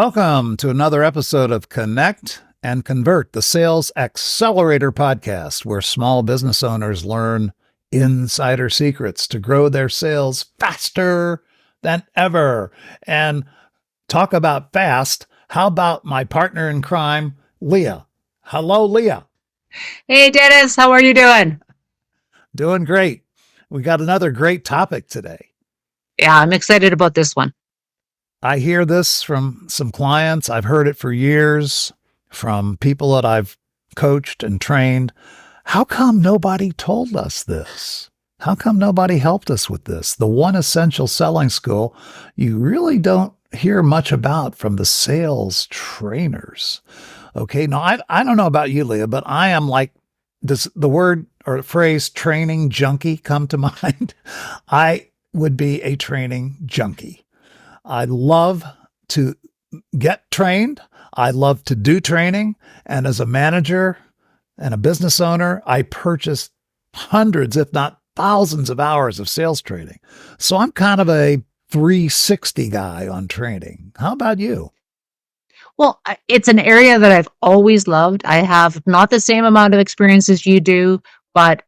Welcome to another episode of Connect and Convert, the Sales Accelerator podcast, where small business owners learn insider secrets to grow their sales faster than ever. And talk about fast. How about my partner in crime, Leah? Hello, Leah. Hey, Dennis, how are you doing? Doing great. We got another great topic today. Yeah, I'm excited about this one. I hear this from some clients. I've heard it for years from people that I've coached and trained. How come nobody told us this? How come nobody helped us with this? The one essential selling skill you really don't hear much about from the sales trainers. Okay, now I don't know about you, Leah, but I am like, does the word or phrase training junkie come to mind? I would be a training junkie. I love to get trained. I love to do training. And as a manager and a business owner, I purchased hundreds, if not thousands of hours of sales training. So I'm kind of a 360 guy on training. How about you? Well, it's an area that I've always loved. I have not the same amount of experience as you do, but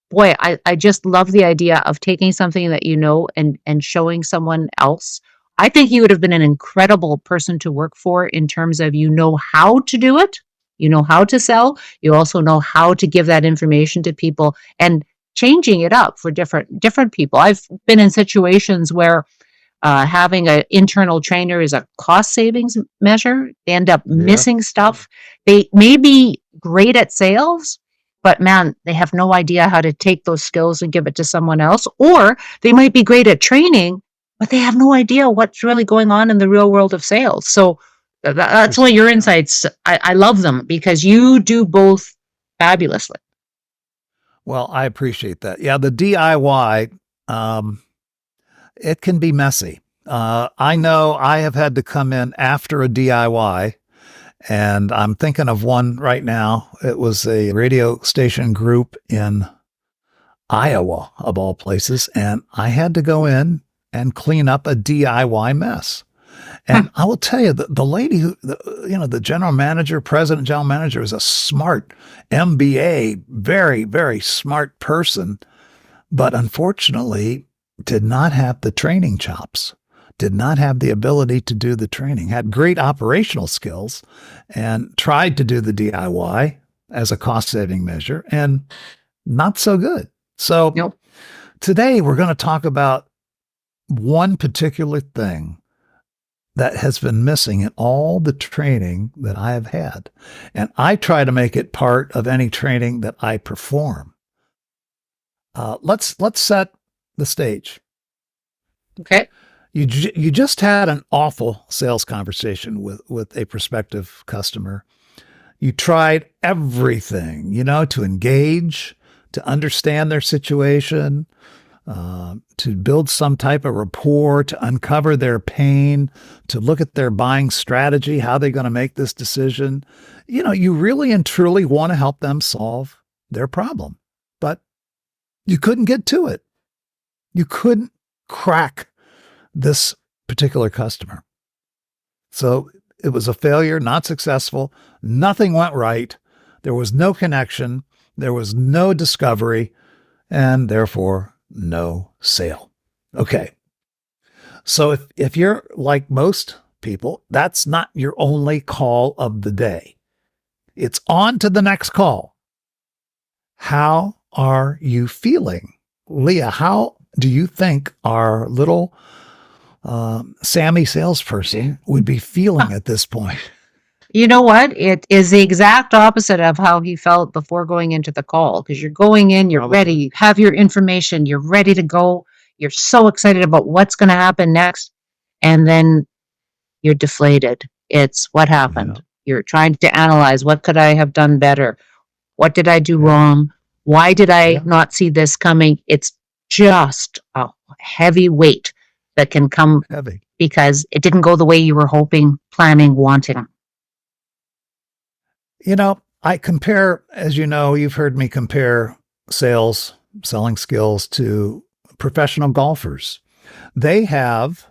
boy, I just love the idea of taking something that you know and showing someone else. I think you would have been an incredible person to work for in terms of you know how to do it, you know how to sell, you also know how to give that information to people and changing it up for different people. I've been in situations where having an internal trainer is a cost savings measure. They end up missing stuff. They may be great at sales, but man, they have no idea how to take those skills and give it to someone else. Or they might be great at training, but they have no idea what's really going on in the real world of sales. So that's why your insights, I love them because you do both fabulously. Well, I appreciate that. Yeah, the DIY, it can be messy. I know I have had to come in after a DIY. And I'm thinking of one right now. It was a radio station group in Iowa, of all places. And I had to go in and clean up a DIY mess. And I will tell you, the lady who, the general manager, president, general manager, is a smart MBA, very, very smart person, but unfortunately did not have the training chops. Did not have the ability to do the training, had great operational skills and tried to do the DIY as a cost saving measure and not so good. So Today we're going to talk about one particular thing that has been missing in all the training that I have had. And I try to make it part of any training that I perform. Let's set the stage. Okay. You just had an awful sales conversation with a prospective customer. You tried everything, to engage, to understand their situation, to build some type of rapport, to uncover their pain, to look at their buying strategy, how they're going to make this decision. You really and truly want to help them solve their problem, but you couldn't get to it. You couldn't crack this particular customer. So it was a failure, not successful. Nothing went right. There was no connection. There was no discovery, and therefore no sale. Okay. So if you're like most people, that's not your only call of the day. It's on to the next call. How are you feeling? Leah, how do you think our little Sammy salesperson would be feeling at this point? You know what? It is the exact opposite of how he felt before going into the call because you're going in, you're ready, you have your information, you're ready to go. You're so excited about what's going to happen next. And then you're deflated. It's what happened. Yeah. You're trying to analyze what could I have done better? What did I do wrong? Why did I not see this coming? It's just a heavy weight that can come because it didn't go the way you were hoping, planning, wanting. I compare, as you know, you've heard me compare selling skills to professional golfers. They have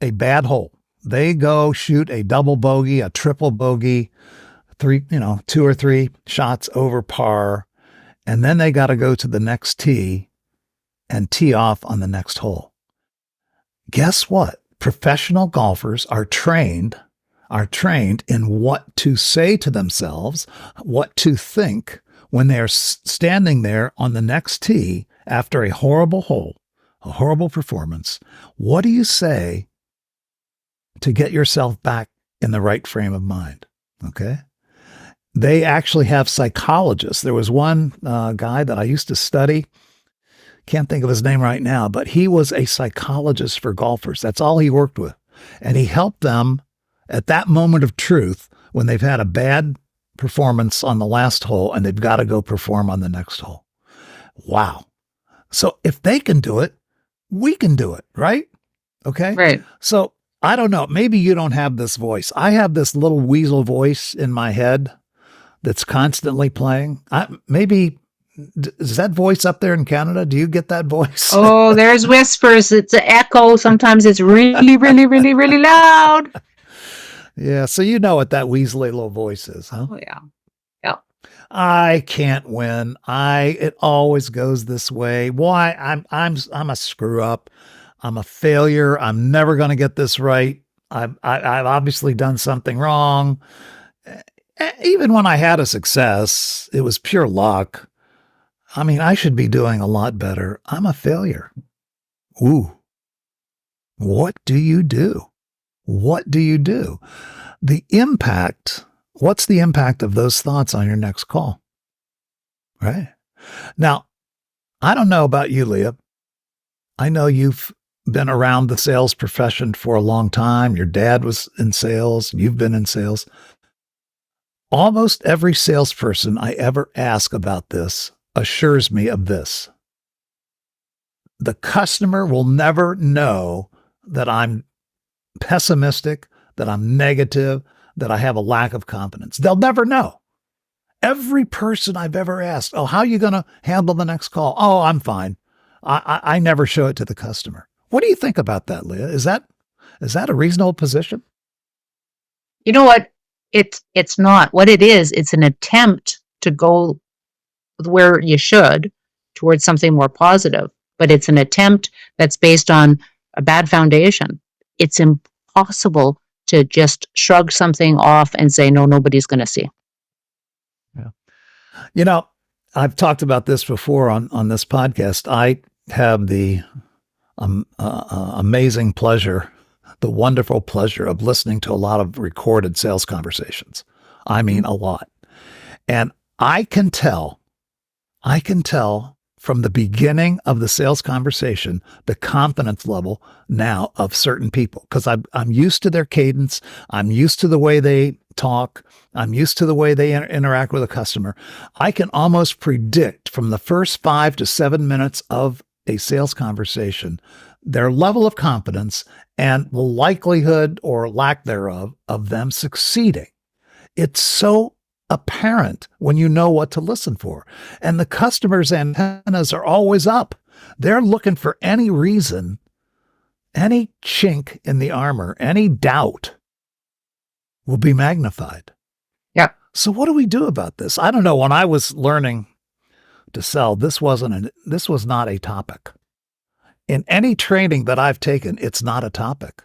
a bad hole. They go shoot a double bogey, a triple bogey, two or three shots over par, and then they got to go to the next tee and tee off on the next hole. Guess what? Professional golfers are trained in what to say to themselves, what to think when they're standing there on the next tee after a horrible hole, a horrible performance. What do you say to get yourself back in the right frame of mind? Okay. They actually have psychologists. There was one guy that I used to study. Can't think of his name right now, but he was a psychologist for golfers. That's all he worked with. And he helped them at that moment of truth when they've had a bad performance on the last hole and they've got to go perform on the next hole. Wow. So if they can do it, we can do it, right? Okay. Right. So I don't know. Maybe you don't have this voice. I have this little weasel voice in my head that's constantly playing. Is that voice up there in Canada? Do you get that voice? Oh, there's whispers. It's an echo. Sometimes it's really, really, really, really loud. Yeah. So you know what that weaselly little voice is, huh? Oh, yeah. Yeah. I can't win. It always goes this way. Why? I'm a screw up. I'm a failure. I'm never going to get this right. I've obviously done something wrong. Even when I had a success, it was pure luck. I mean, I should be doing a lot better. I'm a failure. Ooh. What do you do? What do you do? What's the impact of those thoughts on your next call? Right? Now, I don't know about you, Leah. I know you've been around the sales profession for a long time. Your dad was in sales. You've been in sales. Almost every salesperson I ever ask about this assures me of this. The customer will never know that I'm pessimistic, that I'm negative, that I have a lack of confidence. They'll never know. Every person I've ever asked, oh, how are you going to handle the next call? Oh, I'm fine. I never show it to the customer. What do you think about that, Leah? Is that a reasonable position? You know what? It's not. What it is, it's an attempt to go where you should towards something more positive, but it's an attempt that's based on a bad foundation. It's impossible to just shrug something off and say, no, nobody's going to see. Yeah. I've talked about this before on this podcast. I have the amazing pleasure, the wonderful pleasure of listening to a lot of recorded sales conversations. I mean, a lot. And I can tell from the beginning of the sales conversation, the confidence level now of certain people, because I'm used to their cadence. I'm used to the way they talk. I'm used to the way they interact with a customer. I can almost predict from the first 5 to 7 minutes of a sales conversation, their level of confidence and the likelihood or lack thereof of them succeeding. It's so apparent when you know what to listen for. And the customer's antennas are always up. They're looking for any reason, any chink in the armor, any doubt will be magnified. Yeah. So what do we do about this? I don't know. When I was learning to sell, this was not a topic. In any training that I've taken, it's not a topic.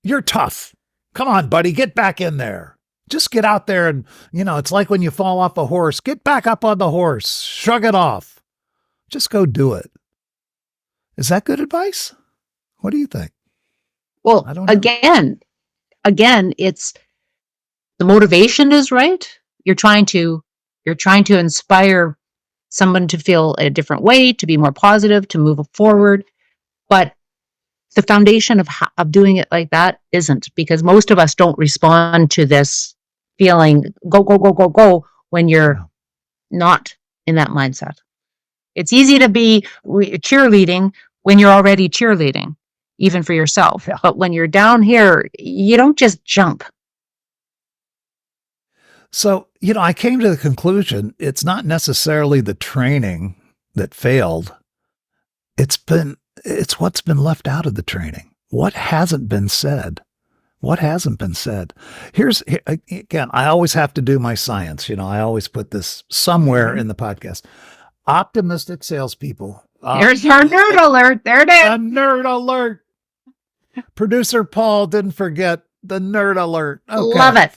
You're tough. Come on, buddy, get back in there. Just get out there and, it's like when you fall off a horse, get back up on the horse, shrug it off. Just go do it. Is that good advice? What do you think? Well, again, it's the motivation is right. You're trying to inspire someone to feel a different way, to be more positive, to move forward. But the foundation of doing it like that isn't, because most of us don't respond to this feeling, go, go, go, go, go, when you're not in that mindset. It's easy to be cheerleading when you're already cheerleading, even for yourself. Yeah. But when you're down here, you don't just jump. So, I came to the conclusion it's not necessarily the training that failed. It's what's been left out of the training. What hasn't been said? What hasn't been said? Again, I always have to do my science. I always put this somewhere in the podcast. Optimistic salespeople. There's our nerd alert. There it A is. nerd alert. Producer Paul didn't forget the nerd alert. Okay. Love it.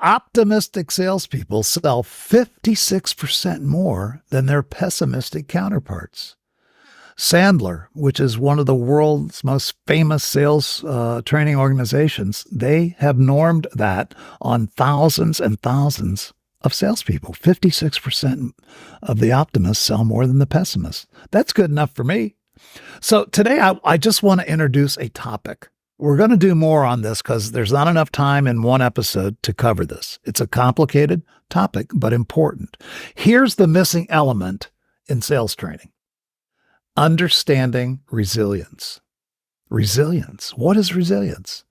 Optimistic salespeople sell 56% more than their pessimistic counterparts. Sandler, which is one of the world's most famous sales training organizations, they have normed that on thousands and thousands of salespeople. 56% of the optimists sell more than the pessimists. That's good enough for me. So today, I just want to introduce a topic. We're going to do more on this because there's not enough time in one episode to cover this. It's a complicated topic, but important. Here's the missing element in sales training. Understanding resilience. Resilience. What is resilience?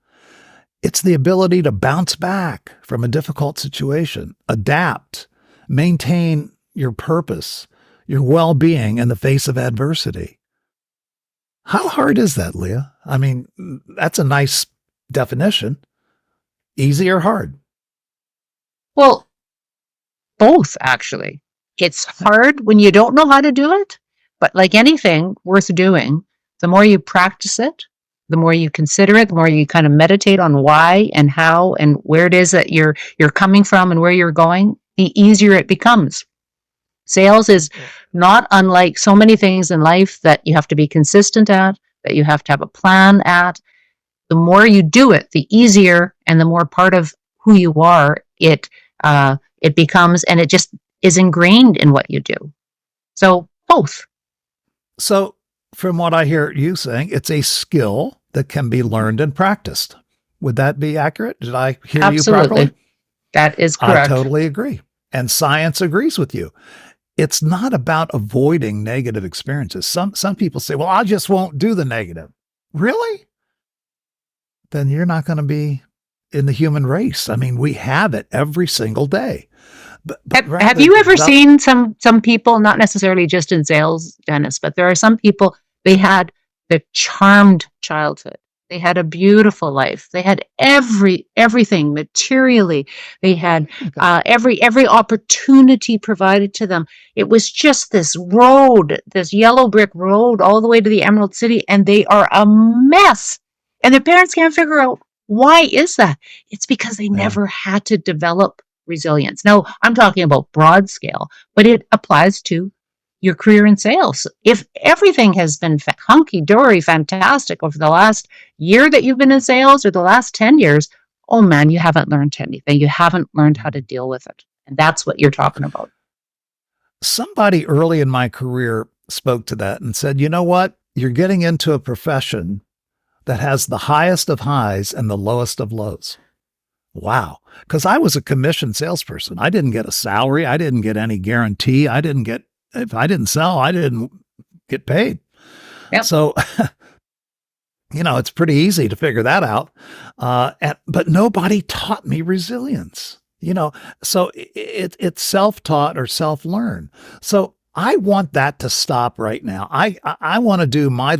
It's the ability to bounce back from a difficult situation, adapt, maintain your purpose, your well-being in the face of adversity. How hard is that, Leah? I mean, that's a nice definition. Easy or hard? Well, both actually. It's hard when you don't know how to do it, but like anything worth doing, the more you practice it, the more you consider it, the more you kind of meditate on why and how and where it is that you're coming from and where you're going, the easier it becomes. Sales is not unlike so many things in life that you have to be consistent at, that you have to have a plan at. The more you do it, the easier and the more part of who you are it becomes, and it just is ingrained in what you do. So both. So from what I hear you saying, it's a skill that can be learned and practiced. Would that be accurate? Did I hear Absolutely. you properly? That is correct. I totally agree. And science agrees with you. It's not about avoiding negative experiences. Some people say, well, I just won't do the negative. Really? Then you're not going to be in the human race. I mean, we have it every single day. But have you ever seen some people, not necessarily just in sales, Dennis, but there are some people, they had the charmed childhood. They had a beautiful life. They had everything materially. They had every opportunity provided to them. It was just this road, this yellow brick road all the way to the Emerald City, and they are a mess. And their parents can't figure out why is that. It's because they never had to develop resilience. Now, I'm talking about broad scale, but it applies to your career in sales. If everything has been hunky-dory, fantastic over the last year that you've been in sales or the last 10 years, oh man, you haven't learned anything. You haven't learned how to deal with it. And that's what you're talking about. Somebody early in my career spoke to that and said, you know what? You're getting into a profession that has the highest of highs and the lowest of lows. Wow. Because I was a commissioned salesperson. I didn't get a salary. I didn't get any guarantee. If I didn't sell, I didn't get paid. Yep. So, it's pretty easy to figure that out. But nobody taught me resilience, so it's self-taught or self-learn. So I want that to stop right now. I want to do our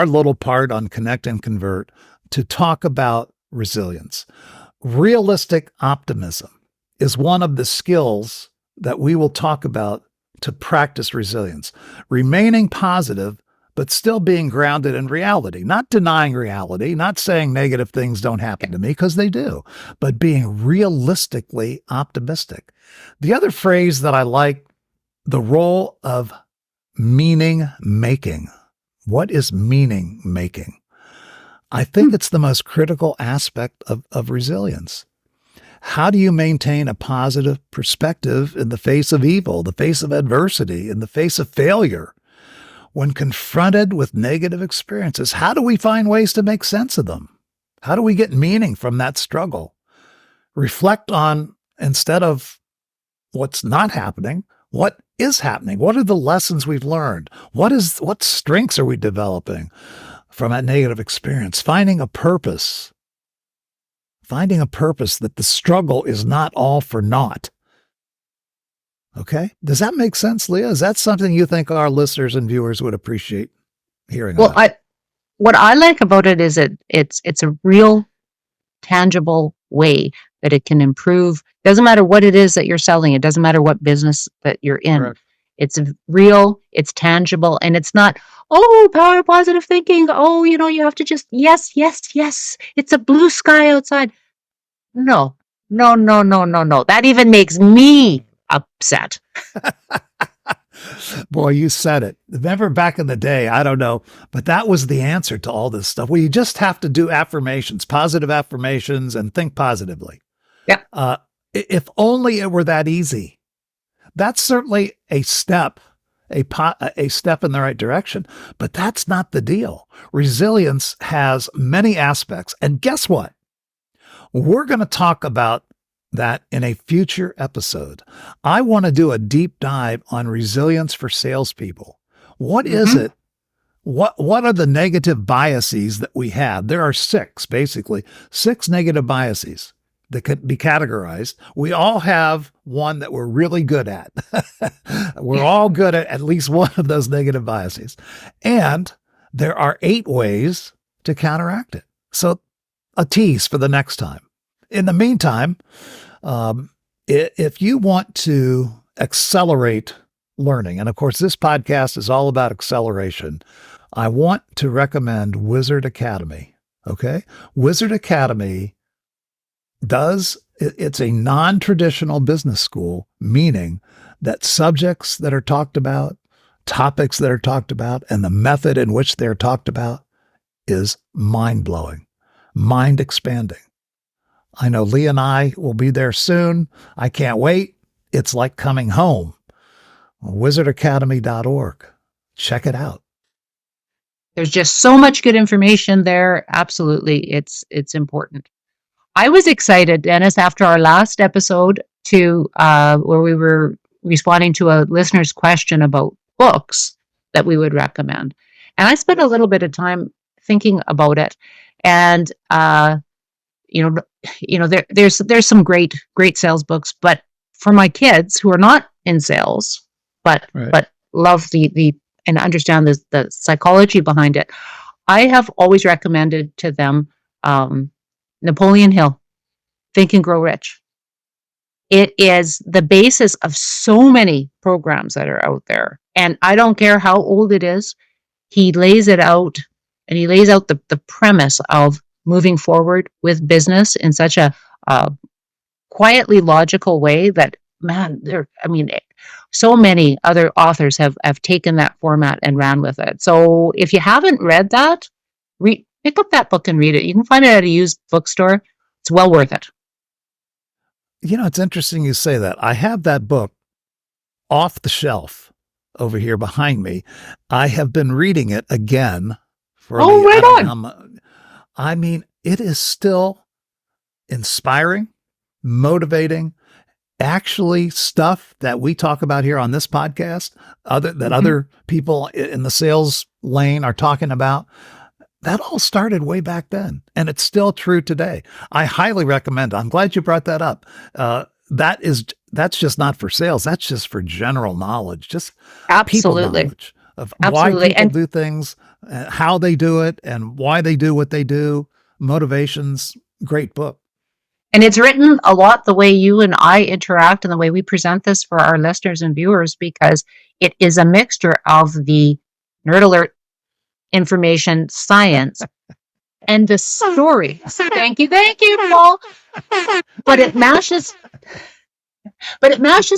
little part on Connect and Convert to talk about resilience. Realistic optimism is one of the skills that we will talk about to practice resilience, remaining positive, but still being grounded in reality, not denying reality, not saying negative things don't happen to me, because they do, but being realistically optimistic. The other phrase that I like, the role of meaning making. What is meaning making? I think it's the most critical aspect of resilience. How do you maintain a positive perspective in the face of evil, the face of adversity, in the face of failure? When confronted with negative experiences, how do we find ways to make sense of them? How do we get meaning from that struggle? Reflect on, instead of what's not happening, what is happening? What are the lessons we've learned? What strengths are we developing from that negative experience? Finding a purpose that the struggle is not all for naught. Okay? Does that make sense, Leah? Is that something you think our listeners and viewers would appreciate hearing about? what I like about it is it's a real tangible way that it can improve. Doesn't matter what it is that you're selling. It doesn't matter what business that you're in. Correct. It's real, it's tangible, and it's not, oh, power of positive thinking. Oh, you have to just, yes, yes, yes. It's a blue sky outside. No, no, no, no, no, no. That even makes me upset. Boy, you said it. Remember back in the day, I don't know, but that was the answer to all this stuff. Well, you just have to do affirmations, positive affirmations, and think positively. Yeah. If only it were that easy. That's certainly a step, a step in the right direction, but that's not the deal. Resilience has many aspects. And guess what? We're going to talk about that in a future episode. I want to do a deep dive on resilience for salespeople. What is it? What are the negative biases that we have? There are basically six negative biases that could be categorized. We all have one that we're really good at. We're all good at least one of those negative biases. And there are 8 ways to counteract it. So a tease for the next time. In the meantime, if you want to accelerate learning, and of course, this podcast is all about acceleration, I want to recommend Wizard Academy. Okay. Wizard Academy it's a non-traditional business school, meaning that subjects that are talked about, topics that are talked about, and the method in which they're talked about is mind-blowing, mind-expanding. I know Leah and I will be there soon. I can't wait. It's like coming home. Wizardacademy.org. Check it out. There's just so much good information there. Absolutely. It's important. I was excited, Dennis, after our last episode where we were responding to a listener's question about books that we would recommend. And I spent a little bit of time thinking about it. And, there's some great sales books, but for my kids who are not in sales, but love and understand the psychology behind it, I have always recommended to them Napoleon Hill, Think and Grow Rich. It is the basis of so many programs that are out there. And I don't care how old it is, he lays it out, and he lays out the premise of moving forward with business in such a quietly logical way that, man, so many other authors have taken that format and ran with it. So if you haven't read that, pick up that book and read it. You can find it at a used bookstore. It's well worth it. It's interesting you say that. I have that book off the shelf over here behind me. I have been reading it again right on. I mean, it is still inspiring, motivating, actually stuff that we talk about here on this podcast, other people in the sales lane are talking about. That all started way back then, and it's still true today. I highly recommend it. I'm glad you brought that up. That's just not for sales. That's just for general knowledge, just people knowledge of why people do things, how they do it, and why they do what they do. Motivations, great book. And it's written a lot the way you and I interact and the way we present this for our listeners and viewers, because it is a mixture of the nerd alert information, science, and the story. Thank you, Paul. But it mashes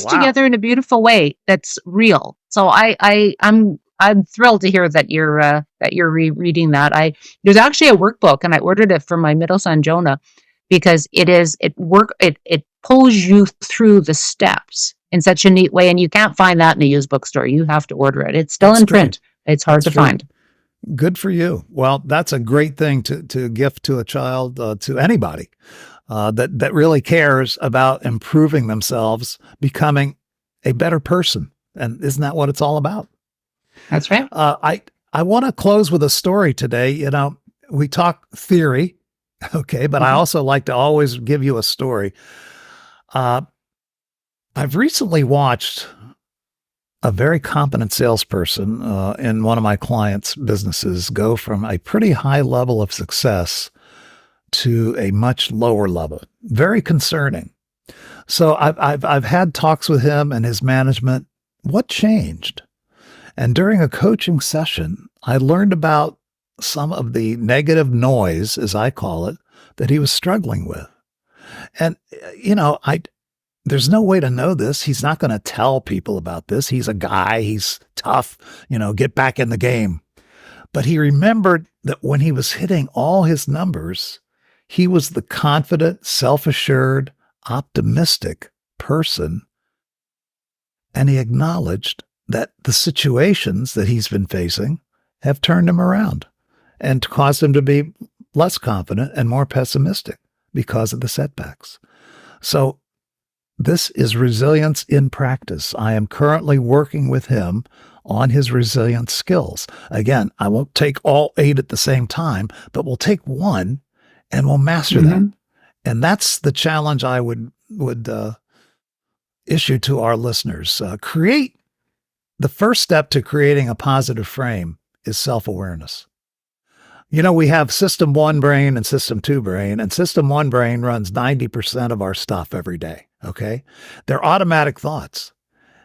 together in a beautiful way that's real. So I'm thrilled to hear that you're rereading that. There's actually a workbook, and I ordered it for my middle son Jonah, because it pulls you through the steps in such a neat way, and you can't find that in a used bookstore. You have to order it. It's still in print. It's hard to find. Good for you. Well, that's a great thing to gift to a child, to anybody that really cares about improving themselves, becoming a better person. And isn't that what it's all about? That's right. I want to close with a story today. We talk theory, okay, but I also like to always give you a story. I've recently watched a very competent salesperson in one of my clients' businesses go from a pretty high level of success to a much lower level. Very concerning. So I've had talks with him and his management. What changed? And during a coaching session, I learned about some of the negative noise, as I call it, that he was struggling with. And, there's no way to know this. He's not going to tell people about this. He's a guy. He's tough, get back in the game. But he remembered that when he was hitting all his numbers, he was the confident, self-assured, optimistic person. And he acknowledged that the situations that he's been facing have turned him around and caused him to be less confident and more pessimistic because of the setbacks. So this is resilience in practice. I am currently working with him on his resilience skills. Again, I won't take all 8 at the same time, but we'll take one and we'll master that. And that's the challenge I would issue to our listeners. The first step to creating a positive frame is self-awareness. We have system 1 brain and system 2 brain, and system 1 brain runs 90% of our stuff every day. Okay. They're automatic thoughts.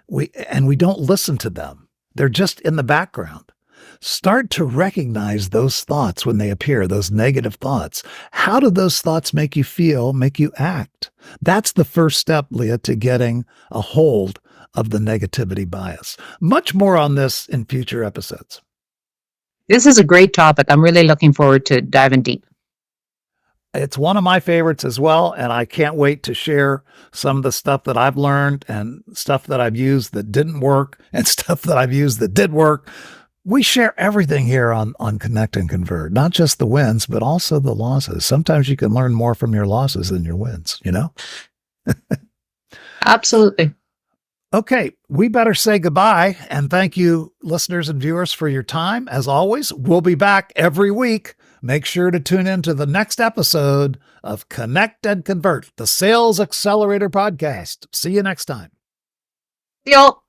We don't listen to them. They're just in the background. Start to recognize those thoughts when they appear, those negative thoughts. How do those thoughts make you feel, make you act? That's the first step, Leah, to getting a hold of the negativity bias. Much more on this in future episodes. This is a great topic. I'm really looking forward to diving deep. It's one of my favorites as well, and I can't wait to share some of the stuff that I've learned and stuff that I've used that didn't work and stuff that I've used that did work. We share everything here on Connect and Convert, not just the wins, but also the losses. Sometimes you can learn more from your losses than your wins, Absolutely. Okay, we better say goodbye, and thank you, listeners and viewers, for your time. As always, we'll be back every week. Make sure to tune in to the next episode of Connect and Convert, the Sales Accelerator podcast. See you next time. See y'all.